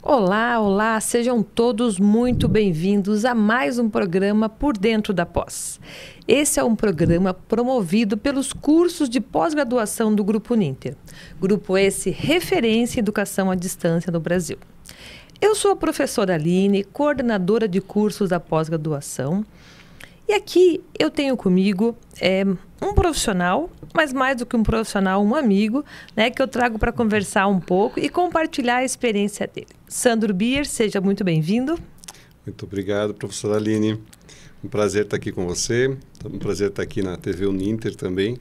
Olá, olá, sejam todos muito bem-vindos a mais um programa Por Dentro da Pós. Esse é um programa promovido pelos cursos de pós-graduação do Grupo Uninter. Grupo esse referência em educação à distância no Brasil. Eu sou a professora Aline, coordenadora de cursos da pós-graduação. E aqui eu tenho comigo um profissional, mas mais do que um profissional, um amigo, né, que eu trago para conversar um pouco e compartilhar a experiência dele. Sandro Bier, seja muito bem-vindo. Muito obrigado, professora Aline. Um prazer estar aqui com você, um prazer estar aqui na TV Uninter também,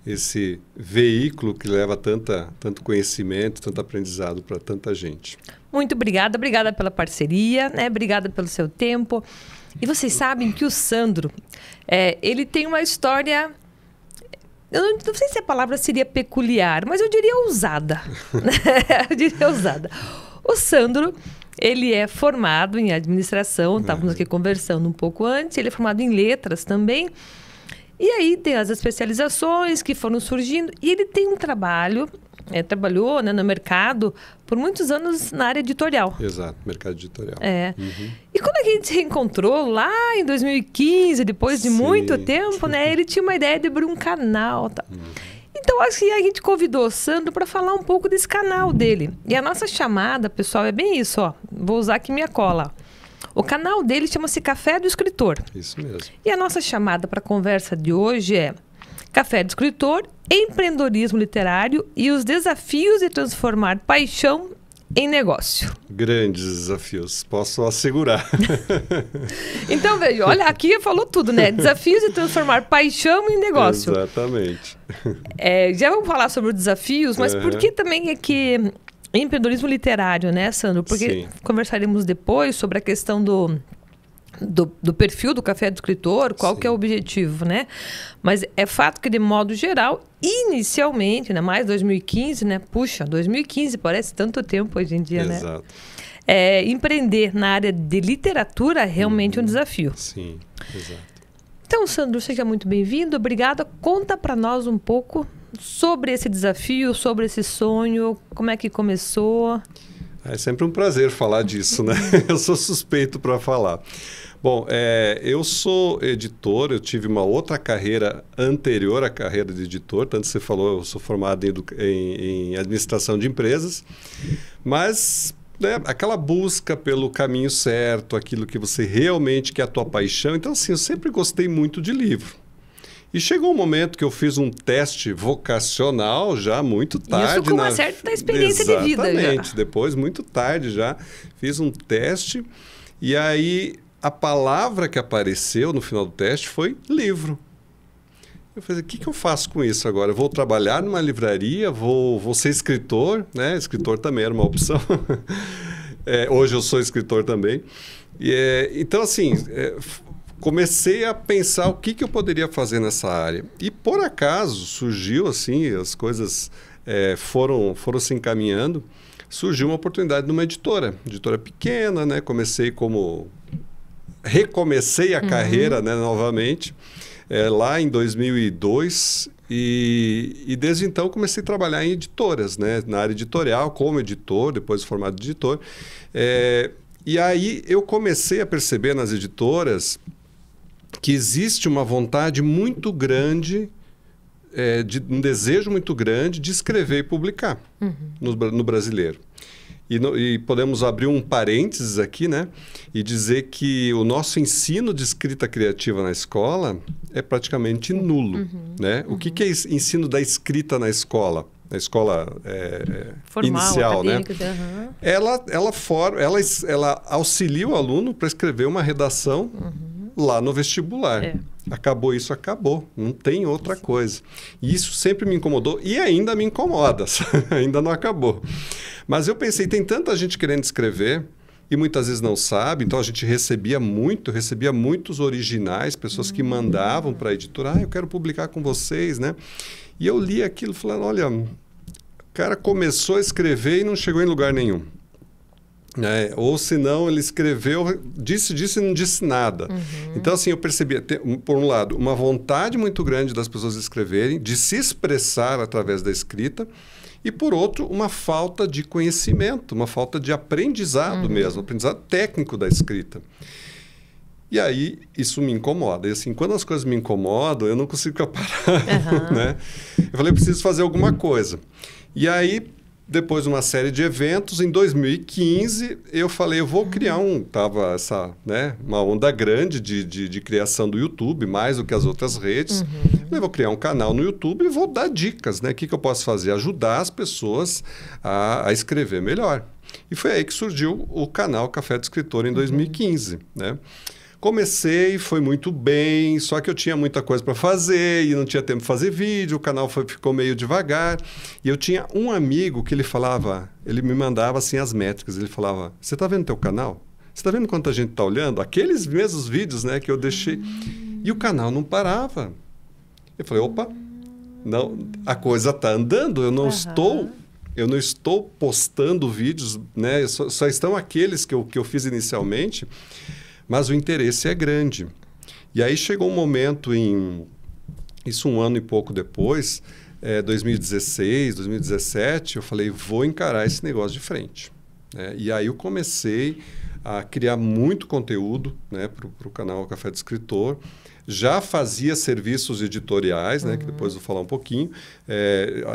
esse veículo que leva tanto conhecimento, tanto aprendizado para tanta gente. Muito obrigada pela parceria, né? Obrigada pelo seu tempo. E vocês sabem que o Sandro, ele tem uma história, eu não sei se a palavra seria peculiar, mas eu diria ousada. Eu diria ousada. O Sandro, ele é formado em administração, estávamos aqui conversando um pouco antes, ele é formado em letras também. E aí tem as especializações que foram surgindo e ele tem um trabalho, trabalhou, né, no mercado por muitos anos na área editorial. Exato, mercado editorial. E quando a gente se reencontrou lá em 2015, depois de muito tempo, né, ele tinha uma ideia de abrir um canal. Tá? Então, acho que a gente convidou o Sandro para falar um pouco desse canal dele. E a nossa chamada, pessoal, é bem isso, ó. Vou usar aqui minha cola. O canal dele chama-se Café do Escritor. Isso mesmo. E a nossa chamada para a conversa de hoje é Café do Escritor, empreendedorismo literário e os desafios de transformar paixão em negócio. Grandes desafios, posso assegurar. Então, veja, olha, aqui falou tudo, né? Desafios de transformar paixão em negócio. Exatamente. Já vamos falar sobre os desafios, mas por que também é que empreendedorismo literário, né, Sandro? Porque conversaremos depois sobre a questão do perfil do Café do Escritor, qual que é o objetivo, né? Mas é fato que, de modo geral, inicialmente, né, mais 2015, né? Puxa, 2015 parece tanto tempo hoje em dia, né? Exato. Empreender na área de literatura é realmente um desafio. Sim, exato. Então, Sandro, seja muito bem-vindo, obrigada. Conta para nós um pouco sobre esse desafio, sobre esse sonho, como é que começou. É sempre um prazer falar disso, né? Eu sou suspeito para falar. Bom, eu sou editor, eu tive uma outra carreira anterior à carreira de editor, tanto você falou, eu sou formado em administração de empresas, mas né, aquela busca pelo caminho certo, aquilo que você realmente quer, a tua paixão. Então, assim, eu sempre gostei muito de livro. E chegou um momento que eu fiz um teste vocacional já muito tarde. Isso com uma certa experiência de vida já. Exatamente. Depois, muito tarde já, fiz um teste. E aí, a palavra que apareceu no final do teste foi livro. Eu falei, o que eu faço com isso agora? Eu vou trabalhar numa livraria, vou ser escritor, né? Escritor também era uma opção. Hoje eu sou escritor também. Então, assim... comecei a pensar o que eu poderia fazer nessa área. E, por acaso, surgiu assim, as coisas foram se encaminhando, surgiu uma oportunidade numa editora pequena, né? Recomecei a carreira, né, novamente, lá em 2002, e desde então comecei a trabalhar em editoras, né? Na área editorial, como editor, depois formado de editor. E aí eu comecei a perceber nas editoras que existe uma vontade muito grande, um desejo muito grande de escrever e publicar no brasileiro. E podemos abrir um parênteses aqui, né? E dizer que o nosso ensino de escrita criativa na escola é praticamente nulo. Né? O que é ensino da escrita na escola? Na escola formal, inicial, né? Uhum. Ela auxilia o aluno para escrever uma redação lá no vestibular. Acabou isso, acabou. Não tem outra coisa. E isso sempre me incomodou e ainda me incomoda. Ainda não acabou. Mas eu pensei, tem tanta gente querendo escrever e muitas vezes não sabe. Então a gente recebia muitos originais, pessoas que mandavam para a editora, eu quero publicar com vocês, né? E eu li aquilo falando, olha, o cara começou a escrever e não chegou em lugar nenhum. Ou senão ele escreveu, disse e não disse nada. Então, assim, eu percebia, por um lado, uma vontade muito grande das pessoas escreverem, de se expressar através da escrita, E, por outro, uma falta de conhecimento, uma falta de aprendizado mesmo, aprendizado técnico da escrita. E aí, isso me incomoda. E assim, quando as coisas me incomodam, eu não consigo ficar parado, né? Eu falei, preciso fazer alguma coisa. E aí, depois de uma série de eventos, em 2015, eu falei, eu vou criar Tava uma onda grande de criação do YouTube, mais do que as outras redes. Eu vou criar um canal no YouTube e vou dar dicas, né? O que eu posso fazer? Ajudar as pessoas a escrever melhor. E foi aí que surgiu o canal Café do Escritor em 2015, né? Comecei, foi muito bem, só que eu tinha muita coisa para fazer e não tinha tempo de fazer vídeo, o canal ficou meio devagar. E eu tinha um amigo que ele me mandava assim as métricas, ele falava, você está vendo teu canal? Você está vendo quanta gente está olhando? Aqueles mesmos vídeos, né, que eu deixei. E o canal não parava. Eu falei, opa, não, a coisa está andando, eu não estou postando vídeos, né, só estão aqueles que eu fiz inicialmente. Mas o interesse é grande. E aí chegou um momento isso um ano e pouco depois, 2016, 2017, eu falei, vou encarar esse negócio de frente. Né? E aí eu comecei a criar muito conteúdo, né, para o canal Café do Escritor. Já fazia serviços editoriais, né, que depois eu vou falar um pouquinho.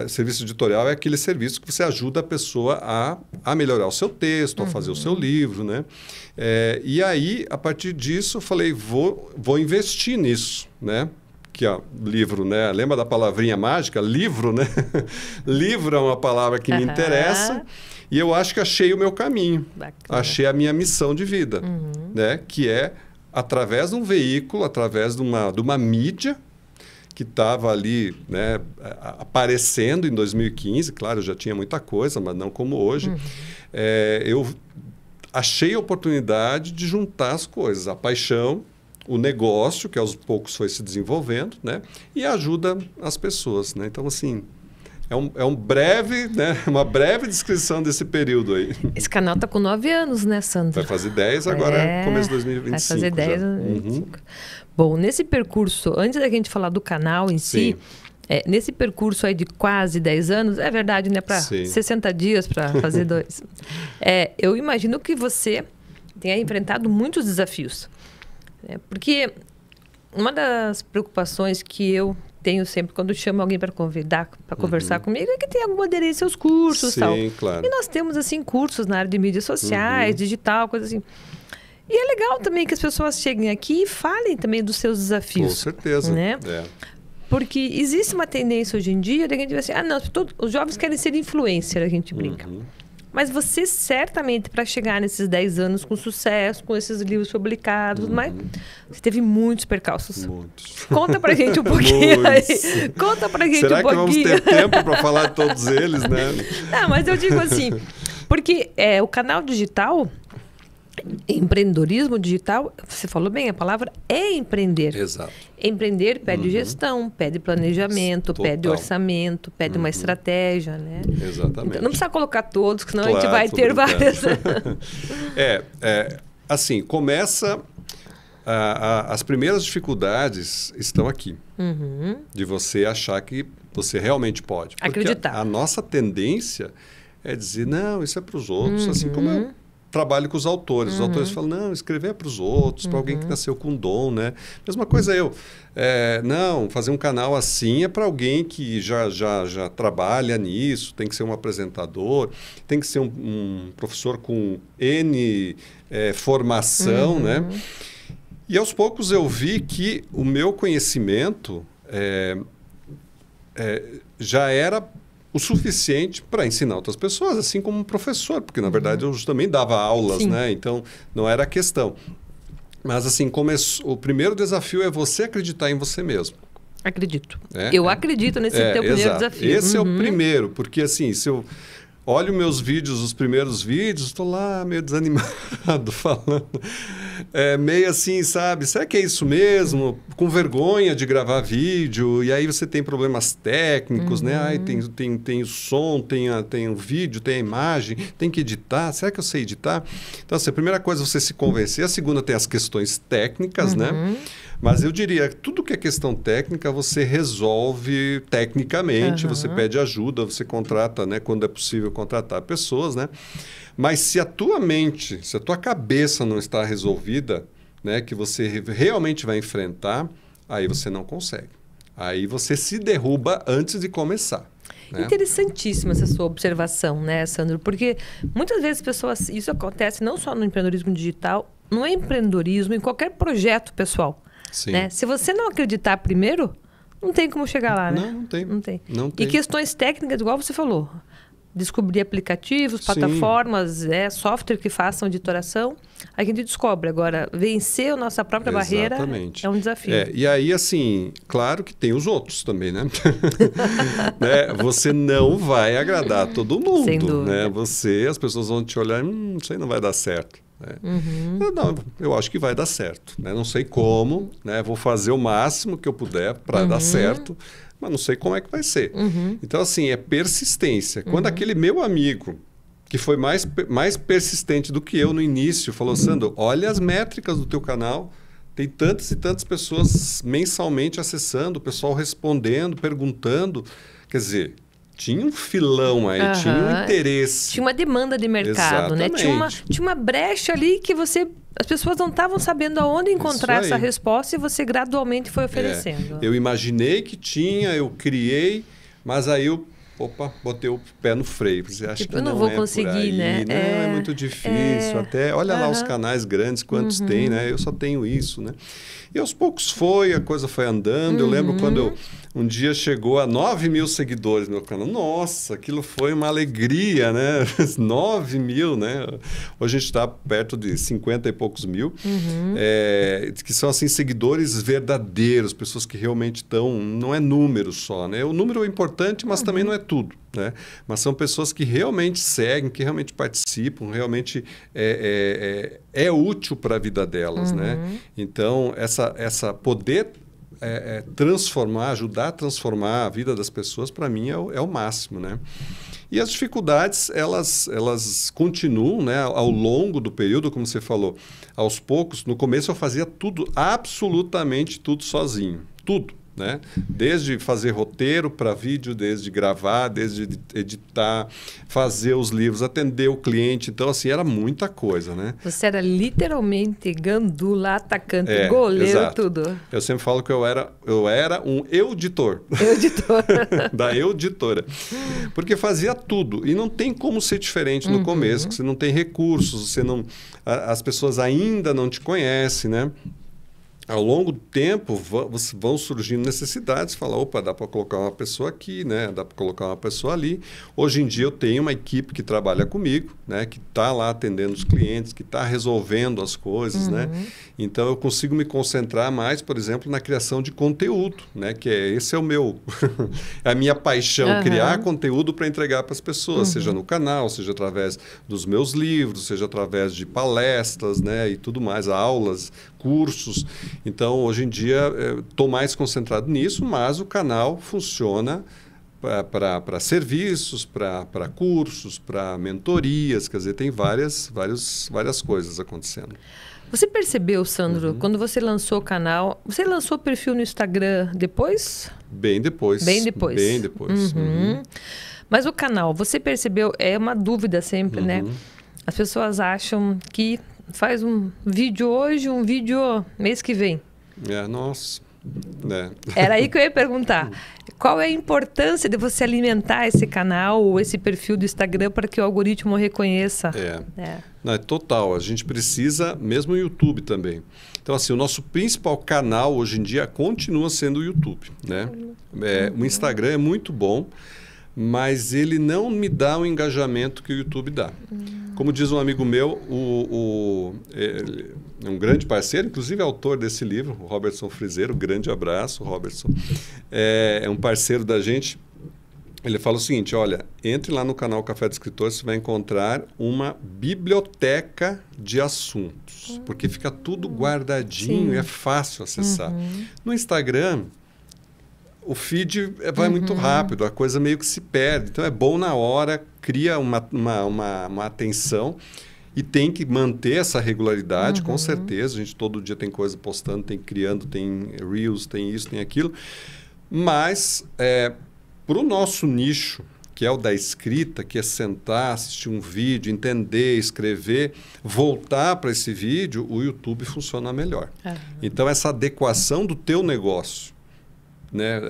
Serviço editorial é aquele serviço que você ajuda a pessoa a melhorar o seu texto, a fazer o seu livro, né? E aí, a partir disso, eu falei, vou investir nisso, né? Que é livro, né? Lembra da palavrinha mágica? Livro, né? Livro é uma palavra que me interessa e eu acho que achei o meu caminho. Bacana. Achei a minha missão de vida, né? Que é através de um veículo, através de uma mídia que estava ali, né, aparecendo em 2015. Claro, eu já tinha muita coisa, mas não como hoje. Eu achei a oportunidade de juntar as coisas, a paixão, o negócio, que aos poucos foi se desenvolvendo, né, e ajuda as pessoas. Né? Então, assim, uma breve descrição desse período aí. Esse canal está com 9 anos, né, Sandro? Vai fazer 10 agora, começo de 2025. Vai fazer 10 já. 2025. Bom, nesse percurso, antes da gente falar do canal em si, nesse percurso aí de quase 10 anos, é verdade, né? Para 60 dias para fazer 2. Eu imagino que você tenha enfrentado muitos desafios. Porque uma das preocupações que eu tenho sempre quando chamo alguém para convidar, para conversar comigo, é que tem alguma aderência aos cursos. Sim, tal. Claro. E nós temos, assim, cursos na área de mídias sociais, digital, coisa assim. E é legal também que as pessoas cheguem aqui e falem também dos seus desafios. Com certeza. Né? Porque existe uma tendência hoje em dia de a gente dizer assim, não, os jovens querem ser influencer, a gente brinca. Mas você certamente, para chegar nesses 10 anos com sucesso, com esses livros publicados, mas você teve muitos percalços. Muitos. Conta pra gente um pouquinho aí. Conta pra gente Será um pouquinho. Será que vamos ter tempo para falar de todos eles, né? Não, mas eu digo assim, porque o canal digital, empreendedorismo digital, você falou bem, a palavra é empreender. Exato. Empreender pede gestão, pede planejamento, pede orçamento, pede uma estratégia, né? Exatamente. Então, não precisa colocar todos, senão a gente vai ter várias. Assim, começa... as primeiras dificuldades estão aqui. De você achar que você realmente pode. Porque acreditar. A nossa tendência é dizer, não, isso é para os outros. Assim como eu trabalho com os autores. Os autores falam, não, escrever é para os outros, para alguém que nasceu com dom, né? Mesma coisa não, fazer um canal assim é para alguém que já trabalha nisso, tem que ser um apresentador, tem que ser um professor com N formação, né? E aos poucos eu vi que o meu conhecimento já era o suficiente para ensinar outras pessoas, assim como um professor, porque na verdade eu também dava aulas, né? Então não era a questão. Mas assim, o primeiro desafio é você acreditar em você mesmo. Acredito. Eu acredito nesse teu primeiro desafio. Esse é o primeiro, porque assim, se eu olho meus vídeos, os primeiros vídeos, estou lá meio desanimado, falando. Meio assim, sabe? Será que é isso mesmo? Com vergonha de gravar vídeo. E aí você tem problemas técnicos, né? Aí tem o som, tem o vídeo, tem a imagem, tem que editar. Será que eu sei editar? Então, assim, a primeira coisa é você se convencer. A segunda tem as questões técnicas, né? Mas eu diria que tudo que é questão técnica você resolve tecnicamente, você pede ajuda, você contrata, né, quando é possível contratar pessoas, né? Mas se a tua mente, se a tua cabeça não está resolvida, né, que você realmente vai enfrentar, aí você não consegue. Aí você se derruba antes de começar. Né? Interessantíssima essa sua observação, né, Sandro? Porque muitas vezes pessoas, isso acontece não só no empreendedorismo digital, no empreendedorismo, em qualquer projeto pessoal. Sim. Né? Se você não acreditar primeiro, não tem como chegar lá, né? Não tem. Não tem. Não tem. E questões técnicas, igual você falou. Descobrir aplicativos, plataformas, software que façam editoração, a gente descobre. Agora, vencer a nossa própria barreira é um desafio. E aí, assim, claro que tem os outros também, né? Né? Você não vai agradar todo mundo. Sem dúvida. Né? As pessoas vão te olhar, isso aí não vai dar certo. Né? Eu acho que vai dar certo. Né? Não sei como, né? Vou fazer o máximo que eu puder para dar certo, mas não sei como é que vai ser. Então, assim, é persistência. Quando aquele meu amigo, que foi mais persistente do que eu no início, falou, Sandro, olha as métricas do teu canal, tem tantas e tantas pessoas mensalmente acessando, o pessoal respondendo, perguntando. Quer dizer, tinha um filão aí, tinha um interesse. Tinha uma demanda de mercado, né? Tinha uma brecha ali que as pessoas não estavam sabendo aonde encontrar essa resposta e você gradualmente foi oferecendo. Eu imaginei que tinha, eu criei, mas aí eu botei o pé no freio. Você acha que eu não vou conseguir, né? Não, é muito difícil. Até olha lá os canais grandes, quantos tem, né? Eu só tenho isso, né? E aos poucos a coisa foi andando. Eu lembro quando um dia chegou a 9 mil seguidores no meu canal. Nossa, aquilo foi uma alegria, né? 9 mil, né? Hoje a gente está perto de 50 e poucos mil. Que são, assim, seguidores verdadeiros, pessoas que realmente estão... Não é número só, né? O número é importante, mas também não é tudo. Né? Mas são pessoas que realmente seguem, que realmente participam, realmente é útil para a vida delas. Né? Então, essa poder transformar, ajudar a transformar a vida das pessoas, para mim é o máximo. Né? E as dificuldades, elas continuam, né? Ao longo do período, como você falou, aos poucos. No começo eu fazia tudo, absolutamente tudo sozinho, tudo. Né? Desde fazer roteiro para vídeo, desde gravar, desde editar, fazer os livros, atender o cliente. Então, assim, era muita coisa, né? Você era literalmente gandula, atacante, goleiro, exato. Tudo. Eu sempre falo que eu era um editor. Editor. Da editora. Porque fazia tudo. E não tem como ser diferente no começo, você não tem recursos, as pessoas ainda não te conhecem, né? Ao longo do tempo vão surgindo necessidades, fala, opa, dá para colocar uma pessoa aqui, né? Dá para colocar uma pessoa ali. Hoje em dia eu tenho uma equipe que trabalha comigo, né? Que está lá atendendo os clientes, que está resolvendo as coisas, né? Então eu consigo me concentrar mais, por exemplo, na criação de conteúdo, né? Que esse é o meu, é a minha paixão, criar conteúdo para entregar para as pessoas, seja no canal, seja através dos meus livros, seja através de palestras, né? E tudo mais, aulas, cursos. Então, hoje em dia, estou mais concentrado nisso, mas o canal funciona para serviços, para cursos, para mentorias, quer dizer, tem várias coisas acontecendo. Você percebeu, Sandro, quando você lançou o canal, você lançou o perfil no Instagram depois? Bem depois. Bem depois. Bem depois. Mas o canal, você percebeu, é uma dúvida sempre, né? As pessoas acham que faz um vídeo hoje, um vídeo mês que vem. Nossa. Era aí que eu ia perguntar. Qual é a importância de você alimentar esse canal ou esse perfil do Instagram para que o algoritmo reconheça? Não, é total. A gente precisa, mesmo o YouTube também. Então, assim, o nosso principal canal hoje em dia continua sendo o YouTube. Né? O Instagram é muito bom, mas ele não me dá o engajamento que o YouTube dá. Como diz um amigo meu, é um grande parceiro, inclusive é autor desse livro, o Robertson Frizeiro, grande abraço, Robertson. É um parceiro da gente. Ele fala o seguinte, olha, entre lá no canal Café do Escritor, você vai encontrar uma biblioteca de assuntos, porque fica tudo guardadinho e é fácil acessar. No Instagram, o feed vai muito rápido, a coisa meio que se perde. Então, é bom na hora, cria uma atenção. E tem que manter essa regularidade, com certeza. A gente todo dia tem coisa postando, tem criando, tem Reels, tem isso, tem aquilo. Mas, para o nosso nicho, que é o da escrita, que é sentar, assistir um vídeo, entender, escrever, voltar para esse vídeo, o YouTube funciona melhor. Então, essa adequação do teu negócio, né,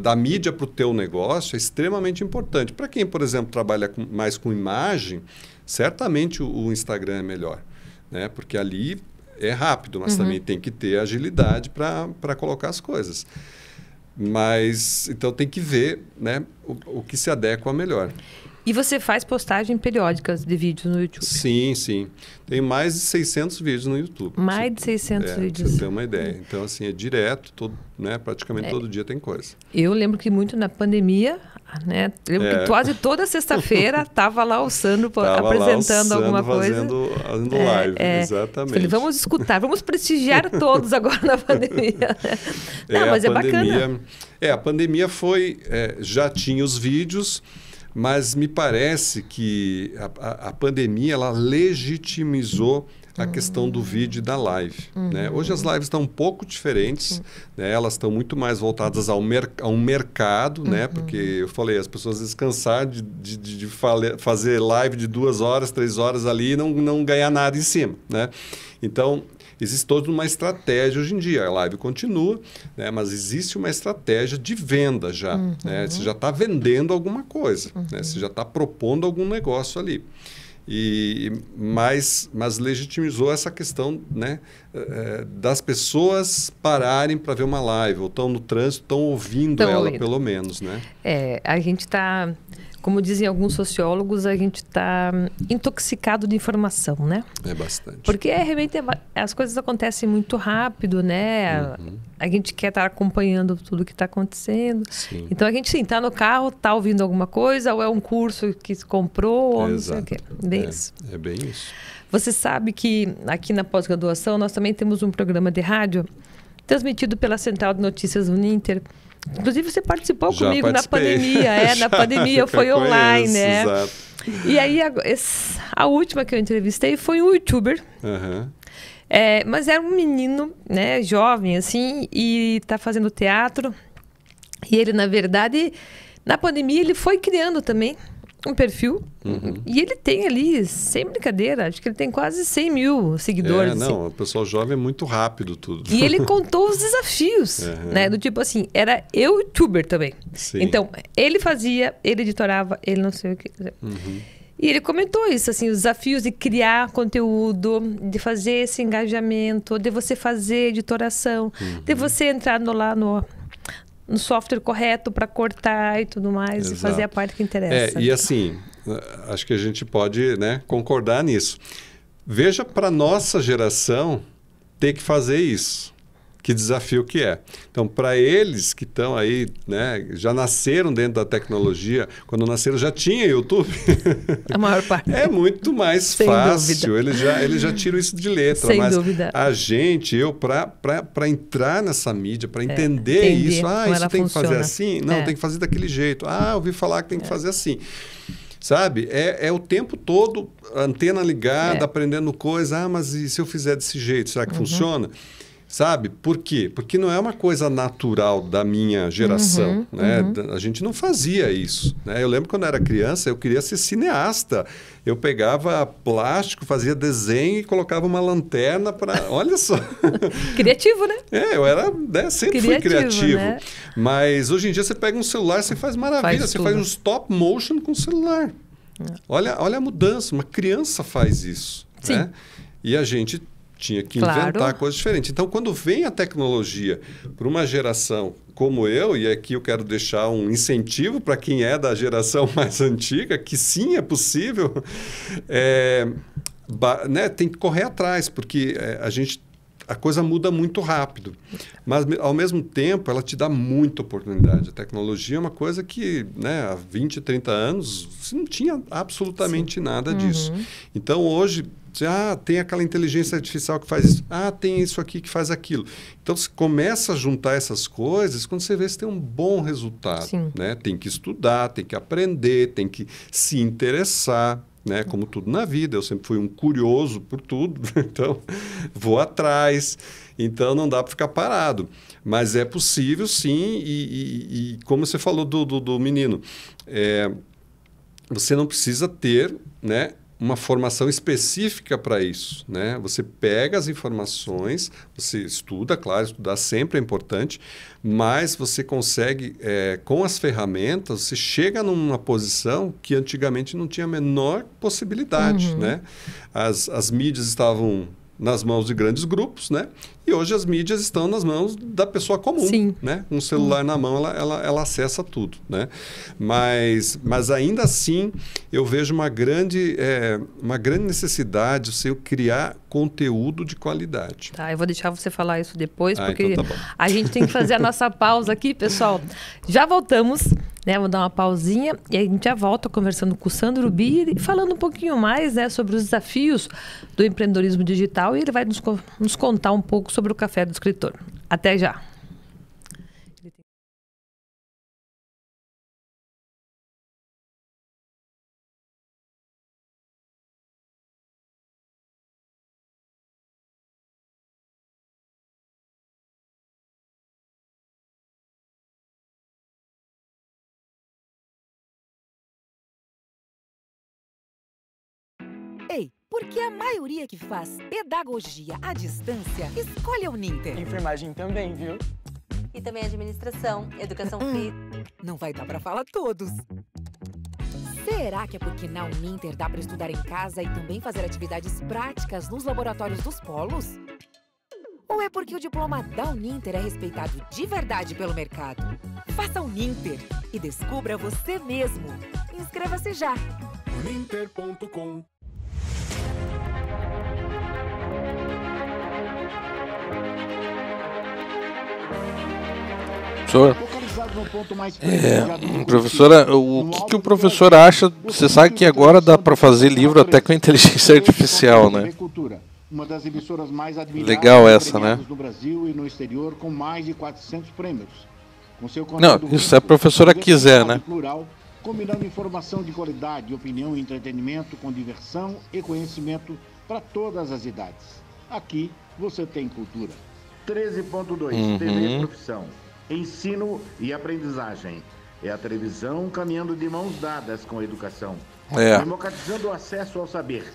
da mídia para o teu negócio é extremamente importante. Para quem, por exemplo, trabalha mais com imagem, certamente o Instagram é melhor, né? Porque ali é rápido, mas também tem que ter agilidade para colocar as coisas. Mas, então, tem que ver, né, o que se adequa melhor. E você faz postagem periódicas de vídeos no YouTube? Sim, sim. Tem mais de 600 vídeos no YouTube. Mais de 600 vídeos. Pra você ter uma ideia. Então, assim, é direto, né, praticamente todo dia tem coisa. Eu lembro que muito na pandemia, né? Lembro que quase toda sexta-feira estava lá o Sandro apresentando alguma coisa. Fazendo live, exatamente. Falei, vamos escutar, vamos prestigiar todos agora na pandemia. Não, mas é bacana. A pandemia foi... já tinha os vídeos... Mas me parece que a pandemia ela legitimizou a questão do vídeo e da live. Né? Hoje as lives estão um pouco diferentes, né? Elas estão muito mais voltadas a um mercado, né? Porque eu falei, as pessoas descansar de fazer live de 2 horas, 3 horas ali e não ganhar nada em cima. Né? Então, existe toda uma estratégia hoje em dia. A live continua, né? Mas existe uma estratégia de venda já. Né? Você já está vendendo alguma coisa, né? Você já está propondo algum negócio ali. Mas legitimizou essa questão, né, das pessoas pararem para ver uma live, ou estão no trânsito, estão ouvindo ela, pelo menos. Né? A gente está... Como dizem alguns sociólogos, a gente está intoxicado de informação, né? É bastante. Porque realmente as coisas acontecem muito rápido, né? A gente quer estar acompanhando tudo que está acontecendo. Sim. Então a gente sim, está no carro, está ouvindo alguma coisa, ou é um curso que se comprou, ou não sei o quê. É bem isso. Você sabe que aqui na pós-graduação nós também temos um programa de rádio transmitido pela Central de Notícias Uninter. Inclusive, você participou comigo na pandemia. Na pandemia foi online, né? Exato. E aí, a última que eu entrevistei foi um youtuber. Mas era um menino, né, jovem, assim, e está fazendo teatro. E ele, na verdade, na pandemia, ele foi criando também um perfil. E ele tem ali, sem brincadeira, acho que ele tem quase 100 mil seguidores. O pessoal jovem é muito rápido tudo. E ele contou os desafios, né? Do tipo assim, era eu youtuber também. Sim. Então, ele fazia, ele editorava, ele não sei o que. E ele comentou isso, assim, os desafios de criar conteúdo, de fazer esse engajamento, de você fazer editoração, de você entrar no software correto para cortar e tudo mais. Exato. E fazer a parte que interessa. E assim, acho que a gente pode, né, concordar nisso. Veja, para nossa geração ter que fazer isso. Que desafio que é. Então, para eles que estão aí, né, já nasceram dentro da tecnologia, quando nasceram já tinha YouTube. A maior parte. É muito mais Sem fácil. dúvida. Eles já tiram isso de letra. Sem mas dúvida. a gente, para entrar nessa mídia, para entender isso, isso tem que fazer assim? Não, tem que fazer daquele jeito. Ouvi falar que tem que fazer assim. Sabe? É o tempo todo, antena ligada, aprendendo coisa. Mas e se eu fizer desse jeito, será que funciona? Sabe? Por quê? Porque não é uma coisa natural da minha geração. Né? A gente não fazia isso. Né? Eu lembro quando eu era criança, eu queria ser cineasta. Eu pegava plástico, fazia desenho e colocava uma lanterna para... Olha só! Criativo, né? Eu era, né? Sempre fui criativo. Né? Mas hoje em dia você pega um celular, você faz maravilha. Você faz um stop motion com o celular. Olha a mudança. Uma criança faz isso. Sim. Né? E a gente tinha que inventar coisas diferentes. Então, quando vem a tecnologia para uma geração como eu, e aqui eu quero deixar um incentivo para quem é da geração mais antiga, que sim, é possível, né, tem que correr atrás, porque a coisa muda muito rápido. Mas, ao mesmo tempo, ela te dá muita oportunidade. A tecnologia é uma coisa que, né, há 20, 30 anos, você não tinha absolutamente nada disso. Então, hoje... tem aquela inteligência artificial que faz isso. Tem isso aqui que faz aquilo. Então, você começa a juntar essas coisas, quando você vê, você tem um bom resultado. Né? Tem que estudar, tem que aprender, tem que se interessar. né? Como tudo na vida, eu sempre fui um curioso por tudo, então vou atrás, então não dá para ficar parado. Mas é possível, sim, e como você falou do menino, você não precisa ter, né, uma formação específica para isso, né? Você pega as informações, você estuda, claro, estudar sempre é importante, mas você consegue, com as ferramentas, você chega numa posição que antigamente não tinha a menor possibilidade, né? As mídias estavam nas mãos de grandes grupos, né? E hoje as mídias estão nas mãos da pessoa comum, Sim. né? Com o celular na mão, ela acessa tudo, né? Mas ainda assim, eu vejo uma grande necessidade de você criar conteúdo de qualidade. Tá, eu vou deixar você falar isso depois, porque então tá bom. a gente tem que fazer a nossa pausa aqui, pessoal. Já voltamos, né? Vou dar uma pausinha e a gente já volta conversando com o Sandro Bier e falando um pouquinho mais, né, sobre os desafios do empreendedorismo digital, e ele vai nos contar um pouco sobre o Café do Escritor. Até já! Ei, por que a maioria que faz pedagogia à distância escolhe a Uninter? Enfermagem também, viu? E também administração, educação física. Não vai dar pra falar todos. Será que é porque na Uninter dá pra estudar em casa e também fazer atividades práticas nos laboratórios dos polos? Ou é porque o diploma da Uninter é respeitado de verdade pelo mercado? Faça Uninter e descubra você mesmo. Inscreva-se já. Uninter.com. Professora, o que o professor acha? Você sabe que agora dá para fazer livro até com inteligência artificial, né? Uma das emissoras mais admiradas legal essa, né? No Brasil e no exterior, com mais de 400 prêmios. Com seu não, isso se a professora quiser, né? Plural, combinando informação de qualidade, opinião e entretenimento com diversão e conhecimento para todas as idades. Aqui você tem cultura. 13.2 TV Profissão. Ensino e aprendizagem. É a televisão caminhando de mãos dadas com a educação. Democratizando o acesso ao saber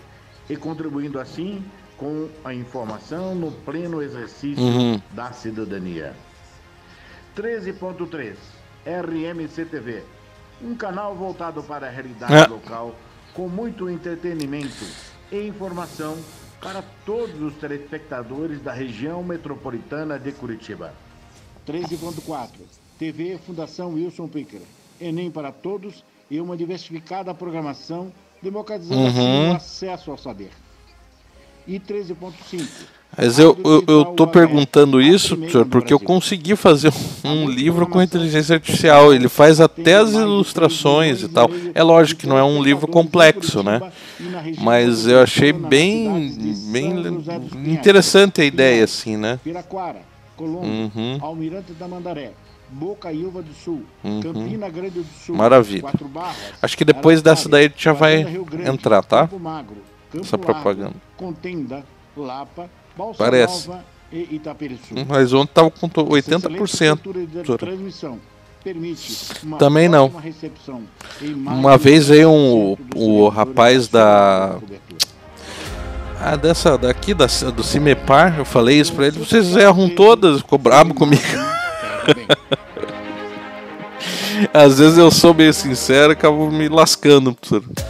e contribuindo assim com a informação no pleno exercício da cidadania. 13.3 RMC-TV. Um canal voltado para a realidade local com muito entretenimento e informação para todos os telespectadores da região metropolitana de Curitiba. 13.4 TV Fundação Wilson Picker. Enem para todos e uma diversificada programação, democratizando assim o acesso ao saber. E 13.5 Mas eu tô perguntando isso, senhor, porque eu consegui fazer um livro com inteligência artificial. Ele faz até as ilustrações e tal. É lógico que não é um livro complexo, né? Mas eu achei bem interessante a ideia, assim, né? Piraquara, Colombo, Almirante da Mandaré, Bocaiúva do Sul, Campina Grande do Sul. Maravilha. Quatro Barras, acho que depois dessa daí a gente já vai entrar, tá? Campo Magro, Campo Essa propaganda. Contenda, Lapa, Balsa Parece. Nova e Itaperiçu. Mas ontem estava com 80%. De transmissão. Permite uma também não. Recepção em mais uma de vez veio 100% o rapaz do Cimepar, eu falei isso pra ele, vocês erram todas, ficou brabo comigo. Às vezes eu sou meio sincero e acabo me lascando.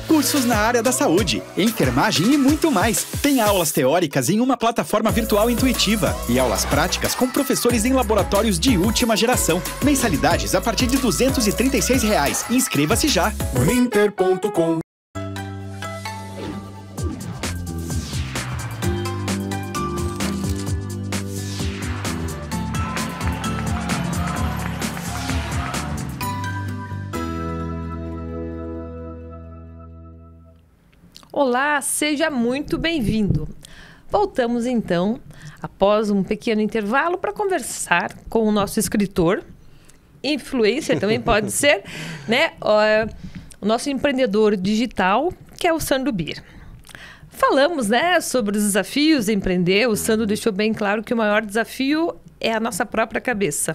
Cursos na área da saúde, enfermagem e muito mais. Tem aulas teóricas em uma plataforma virtual intuitiva e aulas práticas com professores em laboratórios de última geração. Mensalidades a partir de R$ 236. Inscreva-se já. Uninter.com. Olá, seja muito bem-vindo. Voltamos então, após um pequeno intervalo, para conversar com o nosso escritor, influencer também pode ser, né? O nosso empreendedor digital, que é o Sandro Bir. Falamos, né, sobre os desafios de empreender. O Sandro deixou bem claro que o maior desafio é a nossa própria cabeça.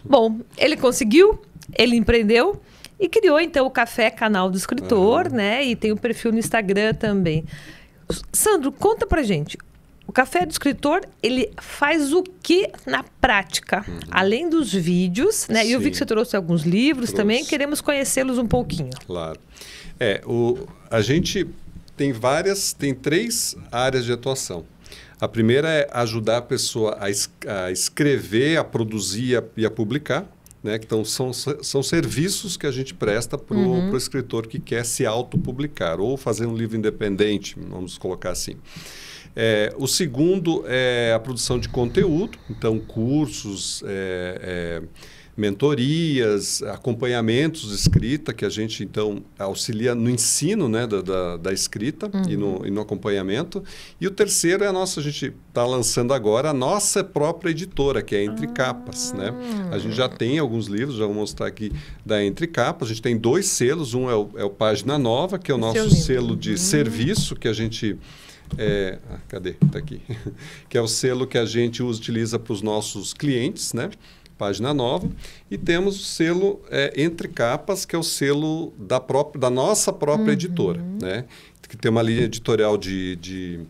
Bom, ele conseguiu, ele empreendeu e criou, então, o Café Canal do Escritor, né? E tem o perfil no Instagram também. Sandro, conta pra gente. O Café do Escritor, ele faz o que na prática? Além dos vídeos, né? E eu vi que você trouxe alguns livros também. Queremos conhecê-los um pouquinho. Claro. A gente tem 3 áreas de atuação. A primeira é ajudar a pessoa a escrever, a produzir e a publicar. Né? Então, são serviços que a gente presta para o escritor que quer se autopublicar ou fazer um livro independente, vamos colocar assim. O segundo é a produção de conteúdo, então cursos, mentorias, acompanhamentos de escrita, que a gente então auxilia no ensino, né, da escrita e no acompanhamento. E o terceiro é a gente está lançando agora a nossa própria editora, que é Entre Capas. Né? A gente já tem alguns livros, já vou mostrar aqui da Entre Capas. A gente tem 2 selos, um é o Página Nova, que é o nosso selo de serviço, que a gente... cadê? Está aqui. Que é o selo que a gente utiliza para os nossos clientes, né? Página Nova. E temos o selo Entre Capas, que é o selo da nossa própria editora, né? Que tem uma linha editorial de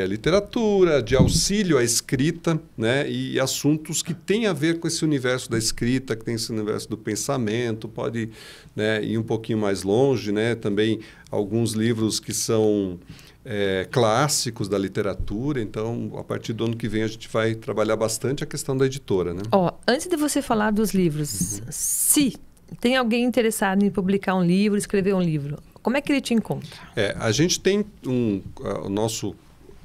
literatura, de auxílio à escrita, né? E assuntos que têm a ver com esse universo da escrita, que tem esse universo do pensamento, pode, né, ir um pouquinho mais longe, né? Também alguns livros que são clássicos da literatura. Então, a partir do ano que vem, a gente vai trabalhar bastante a questão da editora, né? Antes de você falar dos livros, se tem alguém interessado em publicar um livro, escrever um livro, como é que ele te encontra? A gente tem o nosso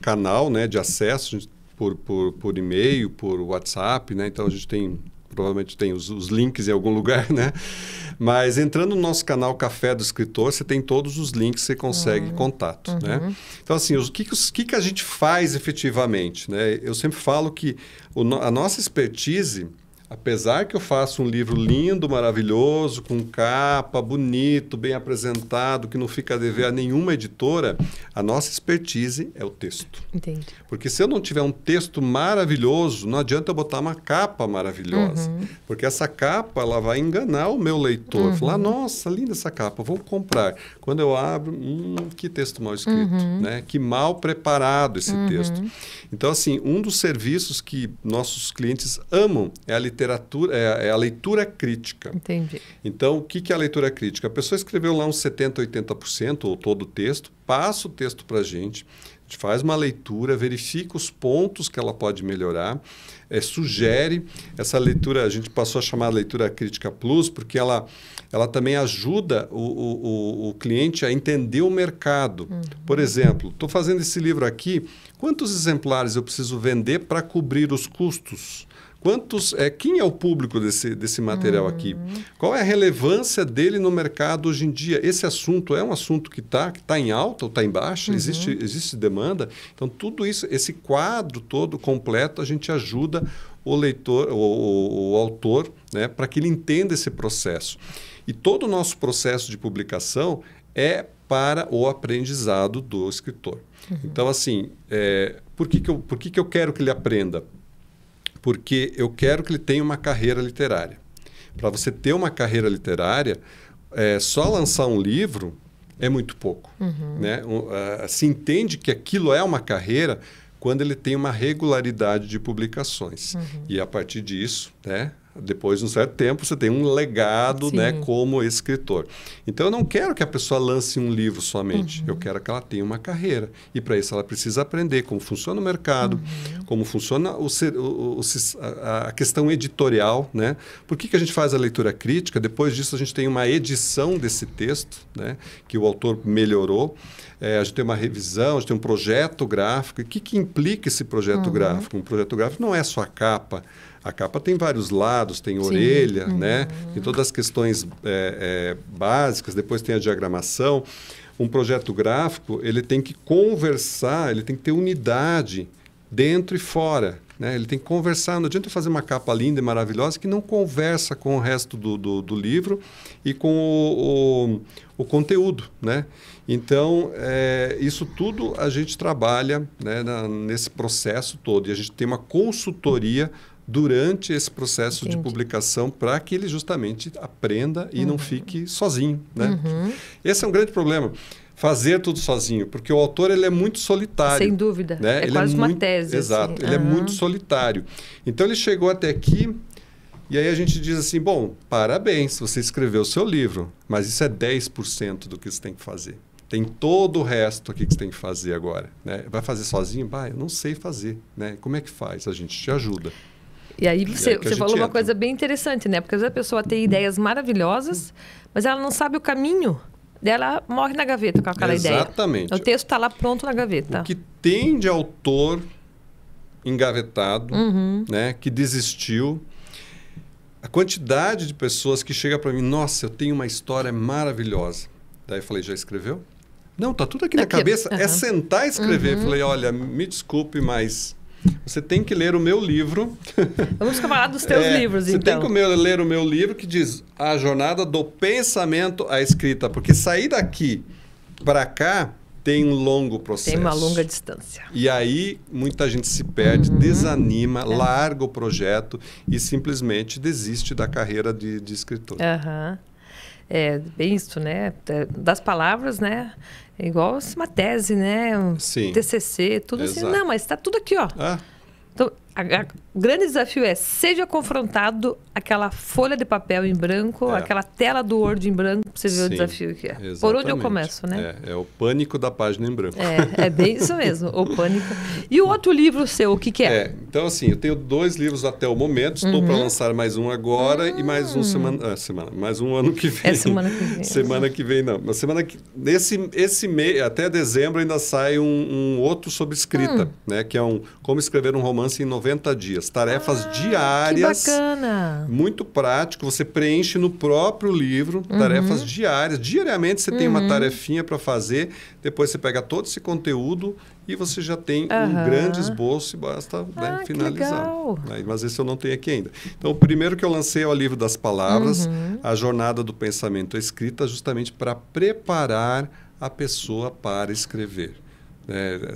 canal, né, de acesso por e-mail, por WhatsApp, né? Então, a gente provavelmente tem os links em algum lugar, né? Mas entrando no nosso canal Café do Escritor, você tem todos os links, você consegue contato, né? Então, assim, o que a gente faz efetivamente, né? Eu sempre falo que a nossa expertise, apesar que eu faço um livro lindo, maravilhoso, com capa, bonito, bem apresentado, que não fica a dever a nenhuma editora, a nossa expertise é o texto. Entendi. Porque se eu não tiver um texto maravilhoso, não adianta eu botar uma capa maravilhosa. Porque essa capa, ela vai enganar o meu leitor. Falar, nossa, linda essa capa, vou comprar. Quando eu abro, que texto mal escrito, né? Que mal preparado esse texto. Então, assim, um dos serviços que nossos clientes amam é a literatura, é a leitura crítica. Entendi. Então, o que é a leitura crítica? A pessoa escreveu lá uns 70%, 80%, ou todo o texto, passa o texto para a gente faz uma leitura, verifica os pontos que ela pode melhorar, sugere. Essa leitura, a gente passou a chamar de leitura crítica plus, porque ela também ajuda o cliente a entender o mercado. Por exemplo, estou fazendo esse livro aqui, quantos exemplares eu preciso vender para cobrir os custos? Quem é o público desse material aqui? Qual é a relevância dele no mercado hoje em dia? Esse assunto é um assunto que tá em alta ou está em baixa? Existe demanda? Então, tudo isso, esse quadro todo completo, a gente ajuda o leitor, o autor, né, para que ele entenda esse processo. E todo o nosso processo de publicação é para o aprendizado do escritor. Então, assim, por que eu quero que ele aprenda? Porque eu quero que ele tenha uma carreira literária. Para você ter uma carreira literária, só lançar um livro é muito pouco. Né? Se entende que aquilo é uma carreira quando ele tem uma regularidade de publicações. E a partir disso, né, depois de um certo tempo, você tem um legado, né, como escritor. Então, eu não quero que a pessoa lance um livro somente. Eu quero que ela tenha uma carreira. E, para isso, ela precisa aprender como funciona o mercado, como funciona a questão editorial. Né? Por que a gente faz a leitura crítica? Depois disso, a gente tem uma edição desse texto, né, que o autor melhorou. A gente tem uma revisão, a gente tem um projeto gráfico. O que implica esse projeto gráfico? Um projeto gráfico não é só a capa. A capa tem vários lados, tem orelha, né? Tem todas as questões básicas, depois tem a diagramação. Um projeto gráfico, ele tem que conversar, ele tem que ter unidade dentro e fora. né? Ele tem que conversar. Não adianta eu fazer uma capa linda e maravilhosa que não conversa com o resto do livro e com o conteúdo, né? Então, isso tudo a gente trabalha, né, nesse processo todo. E a gente tem uma consultoria durante esse processo de publicação para que ele justamente aprenda e não fique sozinho, né? Esse é um grande problema. Fazer tudo sozinho, porque o autor ele é muito solitário. Sem dúvida. Né? É ele quase uma muito, tese. Exato. Assim. Ele é muito solitário. Então, ele chegou até aqui e aí a gente diz assim, bom, parabéns, você escreveu o seu livro, mas isso é 10% do que você tem que fazer. Tem todo o resto aqui que você tem que fazer agora. Né? Vai fazer sozinho? Bah, eu não sei fazer. Né? Como é que faz? A gente te ajuda. E aí você falou uma coisa bem interessante, né? Porque às vezes a pessoa tem ideias maravilhosas, mas ela não sabe o caminho. Ela morre na gaveta com aquela ideia. Exatamente. O texto está lá pronto na gaveta. O que tem de autor engavetado, né, que desistiu, a quantidade de pessoas que chega para mim, nossa, eu tenho uma história maravilhosa. Daí eu falei, já escreveu? Não, tá tudo aqui na cabeça. É sentar e escrever. Falei, olha, me desculpe, mas você tem que ler o meu livro. Vamos falar dos teus livros, você então. Você tem que ler o meu livro que diz A Jornada do Pensamento à Escrita. Porque sair daqui para cá tem um longo processo. Tem uma longa distância. E aí muita gente se perde, desanima, larga o projeto e simplesmente desiste da carreira de escritor. É bem isso, né? Das palavras, né? É igual uma tese, né? Sim. TCC, tudo Exato. assim. Não, mas está tudo aqui, ó. Então, o grande desafio é seja confrontado aquela folha de papel em branco, aquela tela do Word em branco, para você ver o desafio que é. Exatamente. Por onde eu começo, né? É o pânico da página em branco. É bem isso mesmo, o pânico. E o outro livro seu, o que é? Então, assim, eu tenho 2 livros até o momento, estou para lançar mais um agora e mais um mais um ano que vem. Semana que vem. Semana que vem, não. Esse mês, até dezembro, ainda sai um outro sobre escrita, né? Que é como escrever um romance em 90 dias. Tarefas diárias. Que bacana! Muito prático. Você preenche no próprio livro tarefas diárias. Diariamente você tem uma tarefinha para fazer. Depois você pega todo esse conteúdo e você já tem um grande esboço e basta finalizar. Mas esse eu não tenho aqui ainda. Então, o primeiro que eu lancei é o Livro das Palavras, A Jornada do Pensamento à Escrita, justamente para preparar a pessoa para escrever.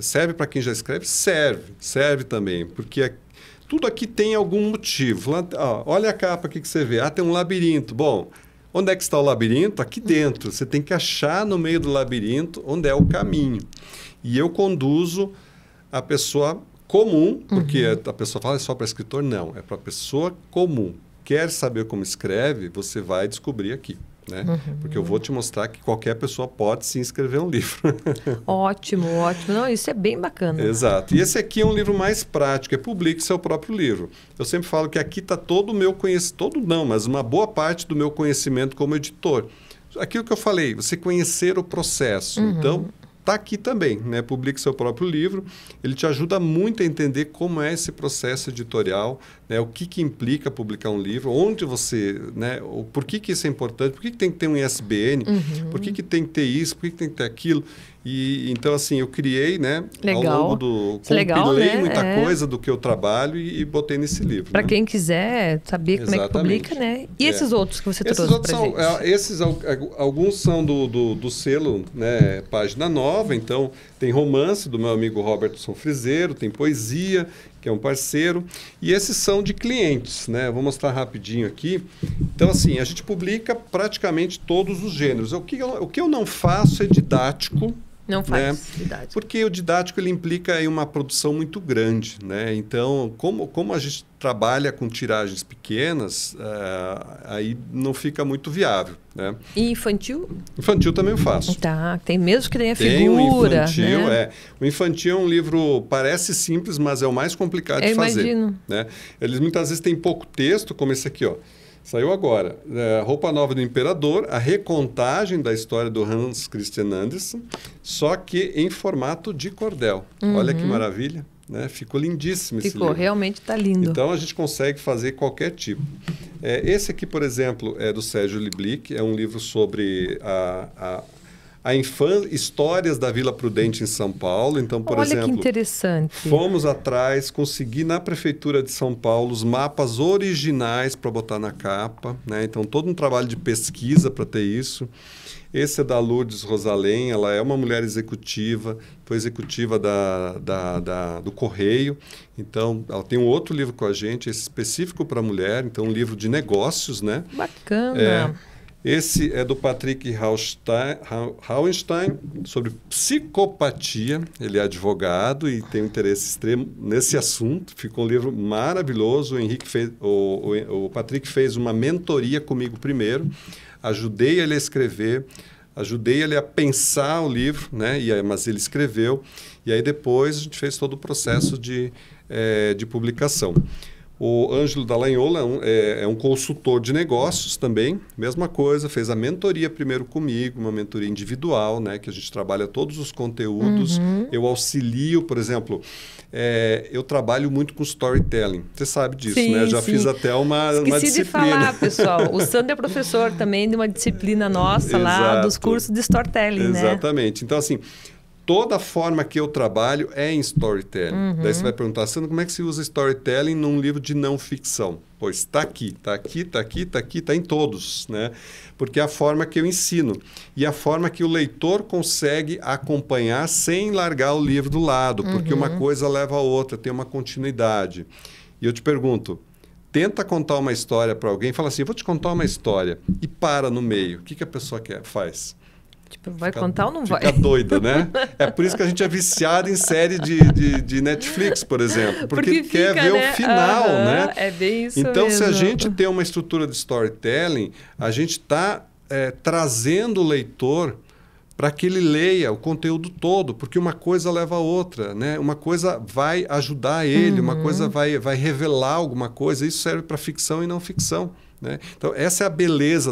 Serve para quem já escreve? Serve também, porque tudo aqui tem algum motivo. Olha a capa aqui que você vê. Tem um labirinto. Bom, onde é que está o labirinto? Aqui dentro. Você tem que achar no meio do labirinto onde é o caminho. E eu conduzo a pessoa comum, porque a pessoa fala é só para escritor? Não, é para a pessoa comum. Quer saber como escreve? Você vai descobrir aqui. Né? Porque eu vou te mostrar que qualquer pessoa pode sim escrever um livro. Ótimo. Não, isso é bem bacana. Exato. E esse aqui é um livro mais prático, publique seu próprio livro. Eu sempre falo que aqui está todo o meu conhecimento, todo não, mas uma boa parte do meu conhecimento como editor. Aquilo que eu falei, você conhecer o processo. Então, está aqui também, né? Publique seu próprio livro. Ele te ajuda muito a entender como é esse processo editorial, né? O que implica publicar um livro, onde você, né? Por que isso é importante, por que tem que ter um ISBN, por que tem que ter isso, por que tem que ter aquilo. E então, assim, eu criei, né? Legal. Ao longo do... Compilei muita coisa do que eu trabalho e botei nesse livro. Para quem quiser saber como é que publica, né? E esses outros que você trouxe para gente? Alguns são do selo, né? Página Nova. Então, tem romance do meu amigo Robertson Frizeiro, tem poesia, que é um parceiro. E esses são de clientes, né? Eu vou mostrar rapidinho aqui. Então, assim, a gente publica praticamente todos os gêneros. O que eu não faço é didático. Não faz didático. Porque o didático ele implica em uma produção muito grande, né? Então, como a gente trabalha com tiragens pequenas, aí não fica muito viável, né? E infantil? Infantil também eu faço. Tá, tem mesmo que tenha figura. Tem o infantil, né? O infantil é um livro, parece simples, mas é o mais complicado de fazer. Eu imagino. Né? Eles muitas vezes têm pouco texto, como esse aqui, ó. Saiu agora. Roupa Nova do Imperador, a recontagem da história do Hans Christian Andersen, só que em formato de cordel. Olha que maravilha. Né? Ficou lindíssimo esse livro. Realmente está lindo. Então, a gente consegue fazer qualquer tipo. Esse aqui, por exemplo, é do Sérgio Liblick, é um livro sobre a Histórias da Vila Prudente em São Paulo. Então, por Olha exemplo, que interessante. fomos atrás, consegui na Prefeitura de São Paulo os mapas originais para botar na capa, né? Então, todo um trabalho de pesquisa para ter isso. Esse é da Lourdes Rosalém, ela é uma mulher executiva, foi executiva do Correio. Então, ela tem um outro livro com a gente, esse específico para mulher, então um livro de negócios, né? Bacana. Esse é do Patrick Hauenstein, sobre psicopatia. Ele é advogado e tem um interesse extremo nesse assunto. Ficou um livro maravilhoso. O Patrick fez uma mentoria comigo primeiro. Ajudei ele a escrever, ajudei ele a pensar o livro, né? Mas ele escreveu. E aí depois a gente fez todo o processo de publicação. O Ângelo Dallagnol é um consultor de negócios também, mesma coisa, fez a mentoria primeiro comigo, uma mentoria individual, né, que a gente trabalha todos os conteúdos. Eu auxilio, por exemplo, eu trabalho muito com storytelling, você sabe disso, sim, né? Já sim. fiz até uma disciplina. Esqueci de falar, pessoal, o Sandro é professor também de uma disciplina nossa lá, dos cursos de storytelling, né? Exatamente, então assim... Toda forma que eu trabalho é em storytelling. Daí você vai perguntar, Sandro, como é que se usa storytelling num livro de não ficção? Pois está aqui, está em todos, né? Porque é a forma que eu ensino. E a forma que o leitor consegue acompanhar sem largar o livro do lado, porque uma coisa leva a outra, tem uma continuidade. E eu te pergunto, tenta contar uma história para alguém, fala assim, vou te contar uma história, e para no meio. O que a pessoa faz? Tipo, vai contar ou não vai? Fica doida, né? É por isso que a gente é viciado em série de Netflix, por exemplo. Porque quer ver o final, né? É bem isso então, mesmo. se a gente tem uma estrutura de storytelling, a gente está trazendo o leitor para que ele leia o conteúdo todo, porque uma coisa leva a outra, né? Uma coisa vai ajudar ele, uma coisa vai revelar alguma coisa. Isso serve para ficção e não ficção. Né? Então, essa é a beleza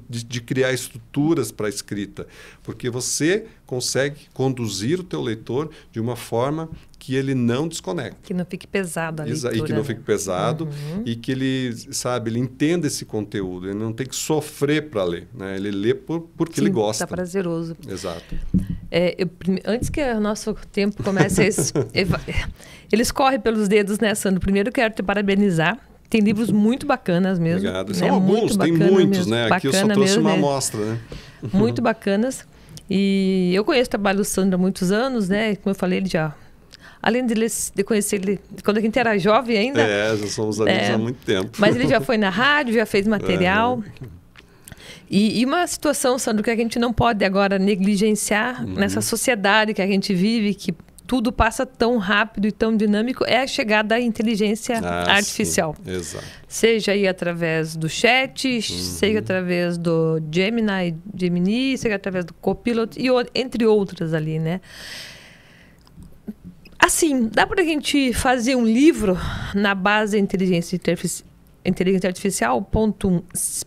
de criar estruturas para a escrita, porque você consegue conduzir o teu leitor de uma forma que ele não desconecta. Que não fique pesado a leitura. E que não fique pesado e que ele entenda esse conteúdo. Ele não tem que sofrer para ler. Né? Ele lê porque ele gosta. Está prazeroso. Exato. Antes que o nosso tempo comece, eles correm pelos dedos, né, Sandro? Primeiro, quero te parabenizar. Tem livros muito bacanas mesmo. Obrigado. Né? São alguns, tem muitos, mesmo. né? Aqui eu só trouxe uma amostra, né? Muito bacanas. E eu conheço o trabalho do Sandro há muitos anos, né? Como eu falei, ele já... Além de conhecer ele quando a gente era jovem ainda. Já somos amigos há muito tempo. Mas ele já foi na rádio, já fez material. E uma situação, Sandro, que a gente não pode agora negligenciar nessa sociedade que a gente vive, que tudo passa tão rápido e tão dinâmico, é a chegada da inteligência artificial. Sim. Exato. Seja aí através do chat, seja através do Gemini, seja através do Copilot, e entre outras ali, né? Assim, dá para a gente fazer um livro na base da inteligência artificial? Ponto 1.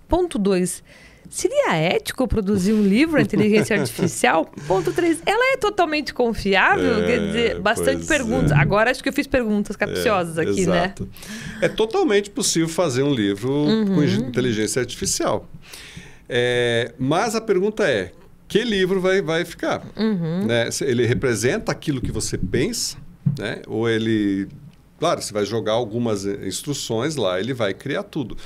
Ponto 2. Seria ético produzir um livro de inteligência artificial? Ponto 3. Ela é totalmente confiável? Quer dizer, bastante perguntas. Agora acho que eu fiz perguntas capciosas aqui, exato. Né? É totalmente possível fazer um livro com inteligência artificial. Mas a pergunta é, que livro vai ficar? Né? Ele representa aquilo que você pensa? Né? Ou ele... Claro, você vai jogar algumas instruções lá, ele vai criar tudo.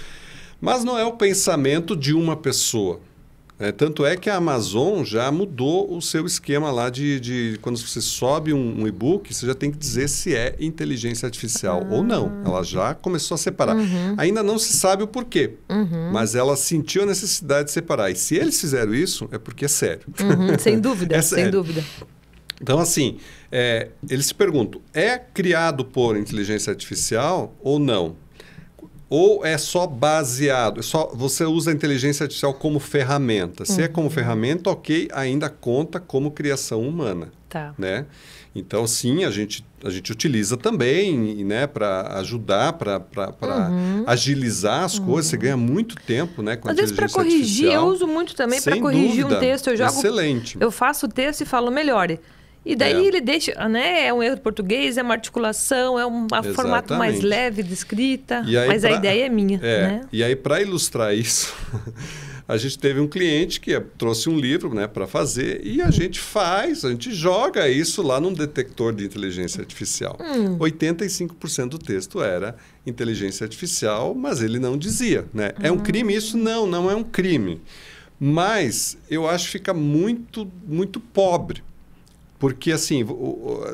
Mas não é o pensamento de uma pessoa. Tanto é que a Amazon já mudou o seu esquema lá de quando você sobe um e-book, você já tem que dizer se é inteligência artificial ou não. Ela já começou a separar. Ainda não se sabe o porquê, mas ela sentiu a necessidade de separar. E se eles fizeram isso, é porque é sério. Sem dúvida, sem dúvida. Então, assim, eles se perguntam, é criado por inteligência artificial ou não? Ou é só baseado, você usa a inteligência artificial como ferramenta. Se é como ferramenta, ok, ainda conta como criação humana. Tá. Né? Então, sim, a gente utiliza também, né, para ajudar, para agilizar as coisas. Você ganha muito tempo, né, com a inteligência artificial. Às vezes, para corrigir, eu uso muito também para corrigir um texto. Excelente. Eu faço o texto e falo, melhore. E daí ele deixa, né? É um erro de português, é uma articulação, é um formato mais leve de escrita, mas a ideia é minha. Né? E aí, para ilustrar isso, a gente teve um cliente que trouxe um livro, né, para fazer, e a gente joga isso lá num detector de inteligência artificial. 85% do texto era inteligência artificial, mas ele não dizia, né? É um crime isso? Não é um crime. Mas eu acho que fica muito, muito pobre. Porque, assim,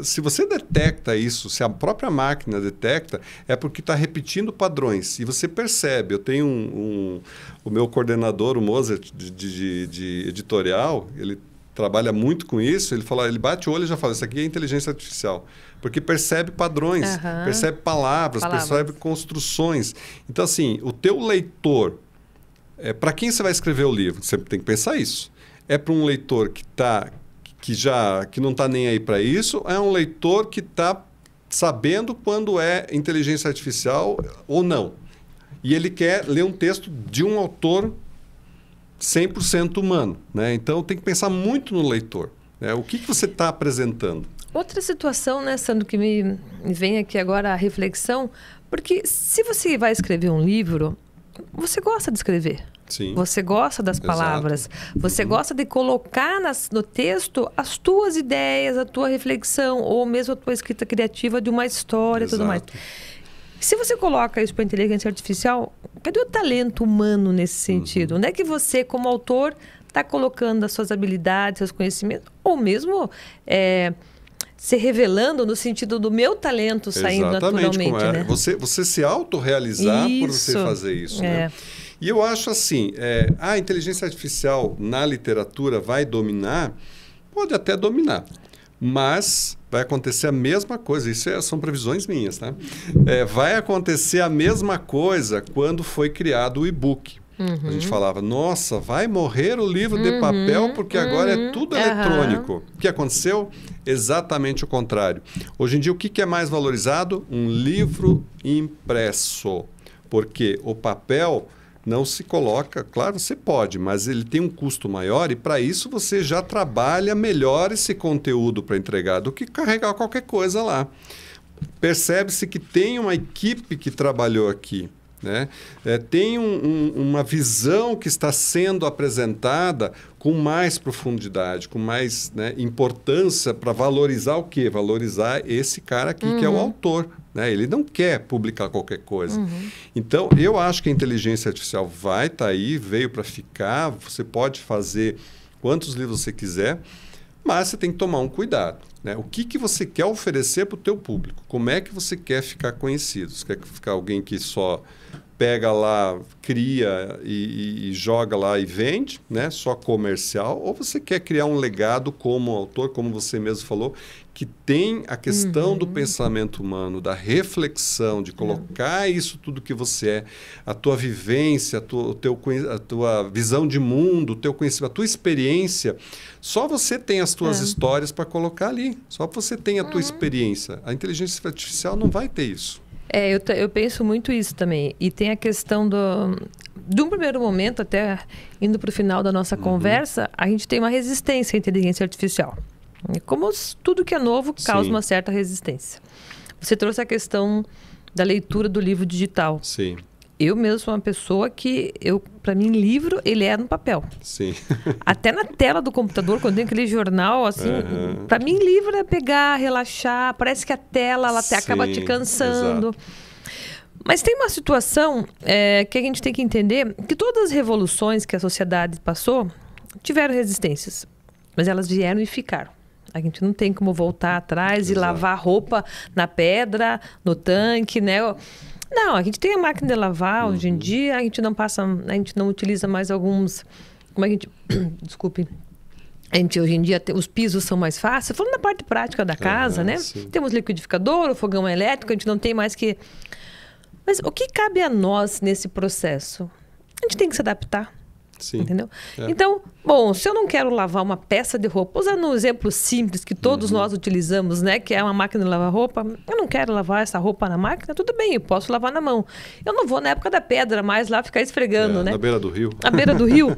se você detecta isso, se a própria máquina detecta, é porque está repetindo padrões. E você percebe. Eu tenho o meu coordenador, o Mozart, de editorial, ele trabalha muito com isso. Ele bate o olho e já fala, isso aqui é inteligência artificial. Porque percebe padrões, percebe palavras, percebe construções. Então, assim, o teu leitor, para quem você vai escrever o livro? Você tem que pensar isso. É para um leitor que não está nem aí para isso, é um leitor que está sabendo quando é inteligência artificial ou não. E ele quer ler um texto de um autor 100% humano, né? Então tem que pensar muito no leitor, né? O que você está apresentando? Outra situação, né, Sandro, que me vem aqui agora a reflexão, porque se você vai escrever um livro, você gosta de escrever. Sim. Você gosta das palavras, você gosta de colocar no texto as tuas ideias, a tua reflexão, ou mesmo a tua escrita criativa de uma história e tudo mais. Se você coloca isso para a inteligência artificial, cadê o talento humano nesse sentido? Onde é que você, como autor, está colocando as suas habilidades, seus conhecimentos, ou mesmo se revelando no sentido do meu talento saindo naturalmente, né? Você se autorrealizar por você fazer isso, né? E eu acho assim, a inteligência artificial na literatura vai dominar? Pode até dominar, mas vai acontecer a mesma coisa. Isso são previsões minhas, tá? Vai acontecer a mesma coisa quando foi criado o e-book. A gente falava, nossa, vai morrer o livro de papel porque agora é tudo eletrônico. O que aconteceu? Exatamente o contrário. Hoje em dia, o que é mais valorizado? Um livro impresso. Porque o papel não se coloca, claro, você pode, mas ele tem um custo maior e para isso você já trabalha melhor esse conteúdo para entregar do que carregar qualquer coisa lá. Percebe-se que tem uma equipe que trabalhou aqui, né? Tem uma visão que está sendo apresentada com mais profundidade, com mais, né, importância para valorizar o quê? Valorizar esse cara aqui que é o autor. Né? Ele não quer publicar qualquer coisa. Então, eu acho que a inteligência artificial vai estar aí, veio para ficar. Você pode fazer quantos livros você quiser, mas você tem que tomar um cuidado. Né? O que você quer oferecer para o teu público? Como é que você quer ficar conhecido? Você quer ficar alguém que só pega lá, cria e joga lá e vende, né? Só comercial? Ou você quer criar um legado como autor, como você mesmo falou, que tem a questão do pensamento humano, da reflexão, de colocar isso tudo que você é, a tua vivência, a tua visão de mundo, o teu conhecimento, a tua experiência. Só você tem as tuas histórias para colocar ali. Só você tem a tua experiência. A inteligência artificial não vai ter isso. Eu penso muito isso também. E tem a questão de um primeiro momento, até indo para o final da nossa conversa, a gente tem uma resistência à inteligência artificial. Como tudo que é novo causa uma certa resistência. Você trouxe a questão da leitura do livro digital. Sim. Eu mesmo sou uma pessoa que, para mim, livro, ele é no papel. Sim. Até na tela do computador, quando tem aquele jornal, assim, para mim, livro é pegar, relaxar, parece que a tela ela até acaba te cansando. Exato. Mas tem uma situação que a gente tem que entender que todas as revoluções que a sociedade passou tiveram resistências, mas elas vieram e ficaram. A gente não tem como voltar atrás e lavar roupa na pedra, no tanque, né? Não, a gente tem a máquina de lavar hoje em dia, a gente não utiliza mais alguns... Como a gente... Desculpe. Hoje em dia, os pisos são mais fáceis. Falando na parte prática da casa, né? Sim. Temos liquidificador, o fogão elétrico, a gente não tem mais que... Mas o que cabe a nós nesse processo? A gente tem que se adaptar. Sim. Entendeu? Então, bom, se eu não quero lavar uma peça de roupa, usando um exemplo simples que todos nós utilizamos, né? Que é uma máquina de lavar roupa. Eu não quero lavar essa roupa na máquina, tudo bem, eu posso lavar na mão. Eu não vou na época da pedra mais lá ficar esfregando, né? Na beira do rio. Na beira do rio.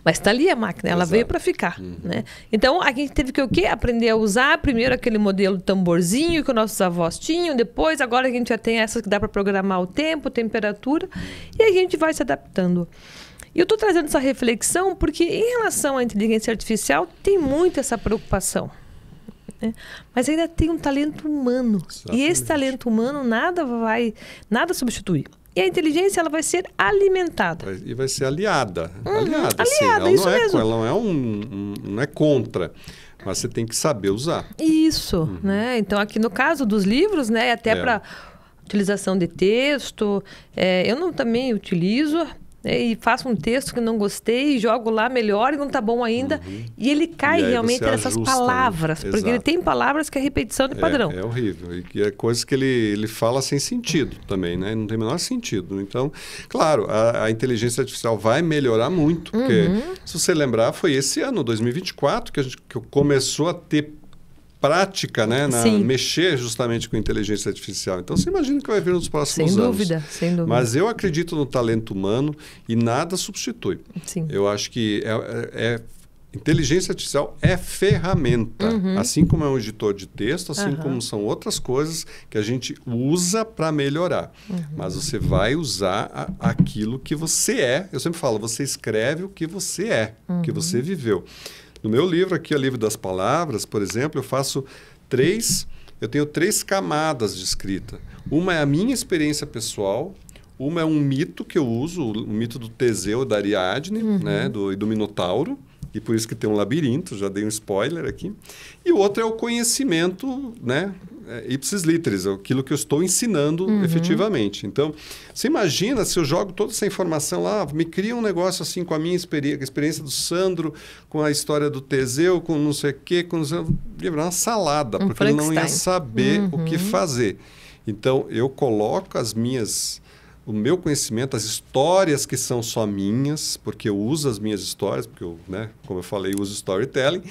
Mas está ali a máquina, ela veio para ficar, né? Então, a gente teve que o quê? Aprender a usar primeiro aquele modelo tamborzinho que nossos avós tinham, depois agora a gente já tem essas que dá para programar o tempo, temperatura, e a gente vai se adaptando. E eu estou trazendo essa reflexão porque, em relação à inteligência artificial, tem muito essa preocupação. Né? Mas ainda tem um talento humano. Exatamente. E esse talento humano nada substitui. E a inteligência ela vai ser alimentada. E vai ser aliada. Aliada, sim. Ela isso não mesmo. Ela não é contra. Mas você tem que saber usar. Isso, né? Então, aqui no caso dos livros, né? Até para utilização de texto, eu também utilizo e faço um texto que não gostei, jogo lá, melhor e não tá bom ainda. E ele cai E aí realmente você nessas ajusta, palavras. né? Porque ele Exato. tem palavras que é repetição de padrão. É horrível. E que é coisa que ele fala sem sentido também, né? Não tem o menor sentido. Então, claro, a inteligência artificial vai melhorar muito. Porque, se você lembrar, foi esse ano, 2024, que começou a ter prática, né? Sim. Mexer justamente com inteligência artificial. Então, você imagina o que vai vir nos próximos anos. Sem dúvida. Mas eu acredito no talento humano e nada substitui. Sim. Eu acho que inteligência artificial é ferramenta, assim como é um editor de texto, assim como são outras coisas que a gente usa para melhorar. Mas você vai usar aquilo que você é. Eu sempre falo, você escreve o que você é, o que você viveu. No meu livro aqui, o Livro das Palavras, por exemplo, eu tenho 3 camadas de escrita. Uma é a minha experiência pessoal, uma é um mito que eu uso, o mito do Teseu, da Ariadne, né, do Minotauro, e por isso que tem um labirinto, já dei um spoiler aqui. E o outro é o conhecimento, né, ipsis literis, aquilo que eu estou ensinando efetivamente. Então, você imagina se eu jogo toda essa informação lá, me cria um negócio assim com a minha experiência do Sandro, com a história do Teseu, com não sei o quê, uma salada, porque ele não ia saber o que fazer. Então, eu coloco o meu conhecimento, as histórias que são só minhas, porque eu uso as minhas histórias, porque eu, né, como eu falei, uso storytelling,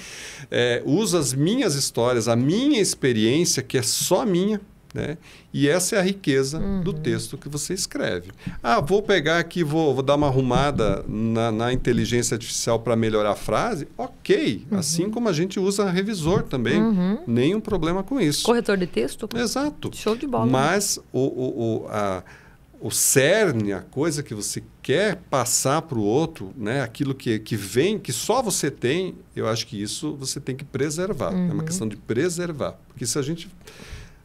uso as minhas histórias, a minha experiência, que é só minha, né? E essa é a riqueza do texto que você escreve. Vou pegar aqui, vou dar uma arrumada na inteligência artificial para melhorar a frase? Ok, assim como a gente usa revisor também, nenhum problema com isso. Corretor de texto? Exato. Show de bola. Mas o cerne, a coisa que você quer passar para o outro, né? Aquilo que vem, que só você tem, eu acho que isso você tem que preservar. É uma questão de preservar. Porque se a gente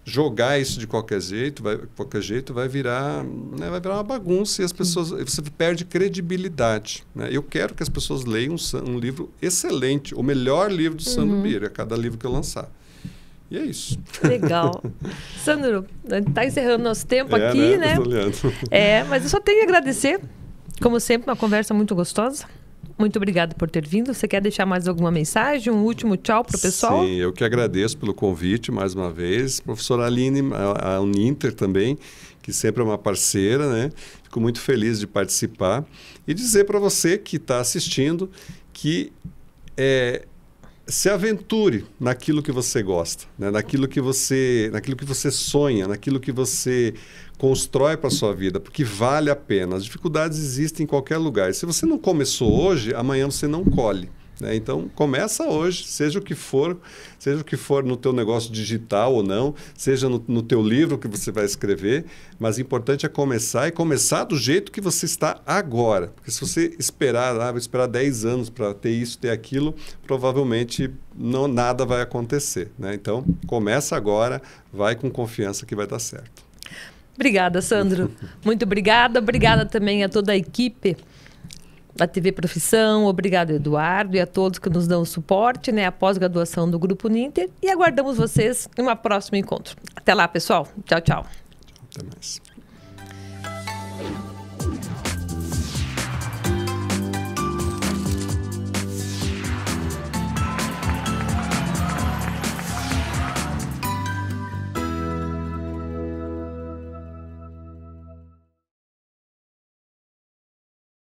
jogar isso de qualquer jeito vai virar uma bagunça e as pessoas, você perde credibilidade. Né? Eu quero que as pessoas leiam um livro excelente, o melhor livro do Sandro Bira, a cada livro que eu lançar. E é isso. Legal. Sandro, está encerrando nosso tempo aqui, né? Mas eu só tenho a agradecer. Como sempre, uma conversa muito gostosa. Muito obrigado por ter vindo. Você quer deixar mais alguma mensagem? Um último tchau para o pessoal? Sim, eu que agradeço pelo convite mais uma vez. Professora Aline, a Uninter também, que sempre é uma parceira, né? Fico muito feliz de participar. E dizer para você que está assistindo que se aventure naquilo que você gosta, né? naquilo que você sonha, naquilo que você constrói para a sua vida, porque vale a pena. As dificuldades existem em qualquer lugar. E se você não começou hoje, amanhã você não colhe. Né? Então, começa hoje, seja o que for no teu negócio digital ou não, seja no teu livro que você vai escrever, mas o importante é começar e começar do jeito que você está agora. Porque se você vou esperar 10 anos para ter isso, ter aquilo, provavelmente nada vai acontecer. Né? Então, começa agora, vai com confiança que vai dar certo. Obrigada, Sandro. Muito obrigada. Obrigada também a toda a equipe da TV Profissão. Obrigado, Eduardo, e a todos que nos dão suporte, né, a pós-graduação do Grupo Ninter. E aguardamos vocês em um próximo encontro. Até lá, pessoal. Tchau, tchau. Até mais.